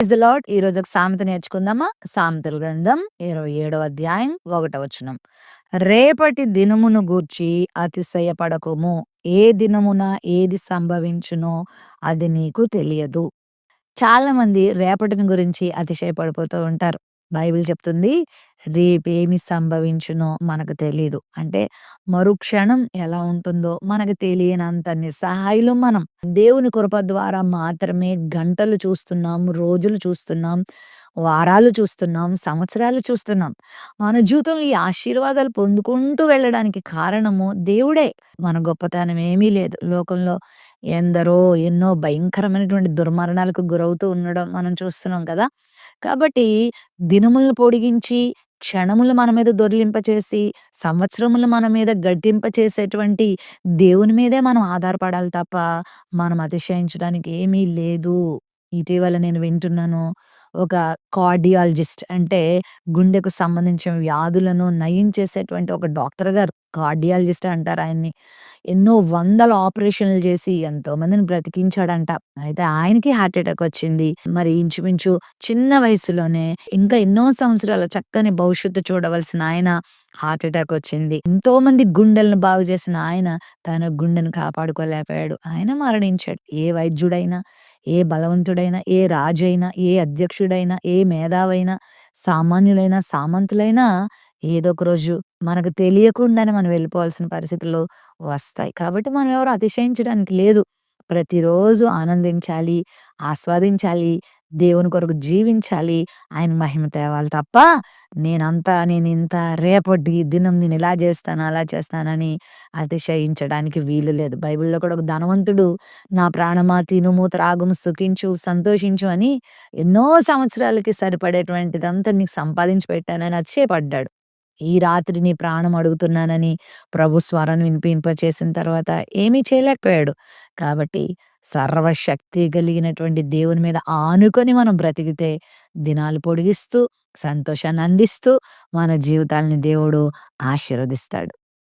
Praise the lord. ఈరోజు ఒక సామెత నేర్చుకుందామా? సామెతల గ్రంథం 27వ అధ్యాయం 1 వచనం. రేపటి దినమును గూర్చి అతిశయపడకుము. ఏ దినమున ఏది సంభవించునో అది నీకు తెలియదు. చాలామంది రేపటిని గురించి అతిశయపడిపోతూ ఉంటారు. బైబిల్ చెప్తుంది, రేపేమి సంభవించునో మనకు తెలీదు. అంటే మరుక్షణం ఎలా ఉంటుందో మనకు తెలియనంత నిస్సహాయులం మనం. దేవుని కృప ద్వారా మాత్రమే గంటలు చూస్తున్నాం, రోజులు చూస్తున్నాం, వారాలు చూస్తున్నాం, సంవత్సరాలు చూస్తున్నాం. మన జీవితంలో ఈ ఆశీర్వాదాలు పొందుకుంటూ వెళ్ళడానికి కారణము దేవుడే. మన గొప్పతనం ఏమీ లేదు. లోకంలో ఎందరో ఎన్నో భయంకరమైనటువంటి దుర్మరణాలకు గురవుతూ ఉండడం మనం చూస్తున్నాం కదా! కాబట్టి దినములను పొడిగించి, క్షణములు మన మీద దొర్లింపచేసి, సంవత్సరములు మన మీద గద్దింపచేసేటువంటి దేవుని మీదే మనం ఆధారపడాలి తప్ప, మనం అతిశయించడానికి ఏమీ లేదు. ఇటీవల నేను వింటున్నాను. ఒక కార్డియాలజిస్ట్ అంటే గుండెకు సంబంధించిన వ్యాధులను నయం చేసేటువంటి ఒక డాక్టర్ గారు. కార్డియాలజిస్ట్ అంటారు ఆయన్ని. ఎన్నో వందల ఆపరేషన్‌లు చేసి ఎంతోమందిని బ్రతికించాడంట. అయితే ఆయనకి హార్ట్ అటాక్ వచ్చింది. మరి ఇంచుమించు చిన్న వయసులోనే ఇంకా ఎన్నో సంవత్సరాల చక్కని భవిష్యత్తు చూడవలసిన ఆయన హార్ట్ అటాక్ వచ్చింది. ఎంతోమంది గుండెలను బాగు చేసిన ఆయన తన గుండెను కాపాడుకోలేకపోయాడు. ఆయన మరణించాడు. ఏ వైద్యుడైనా, ఏ బలవంతుడైనా, ఏ రాజైనా, ఏ అధ్యక్షుడైనా, ఏ మేధావైనా, సామాన్యులైనా, సామంతులైనా ఏదో ఒక రోజు మనకు తెలియకుండానే మనం వెళ్ళిపోవాల్సిన పరిస్థితులు వస్తాయి. కాబట్టి మనం ఎవరు అతిశయించడానికి లేదు. ప్రతిరోజు ఆనందించాలి, ఆస్వాదించాలి, దేవుని కొరకు జీవించాలి, ఆయన మహిమ తేవాలి తప్ప నేనింత, రేపటి దినం నేనిలా చేస్తాను, అలా చేస్తానని అతిశయించడానికి వీలు లేదు. బైబిల్‌లో కూడా ఒక ధనవంతుడు నా ప్రాణమా తినుము, త్రాగుము, సుఖించు, సంతోషించు అని ఎన్నో సంవత్సరాలకి సరిపడేటువంటిదంతా నీకు సంపాదించి పెట్టానని అతిశయపడ్డాడు. ఈ రాత్రి నీ ప్రాణం అడుగుతున్నానని ప్రభు స్వరం వినిపింపచేసిన తర్వాత ఏమీ చేయలేకపోయాడు. కాబట్టి సర్వశక్తి కలిగినటువంటి దేవుని మీద ఆనుకొని మనం బ్రతికితే దినాలు పొడిగిస్తూ, సంతోషాన్ని అందిస్తూ మన జీవితాల్ని దేవుడు ఆశీర్వదిస్తాడు.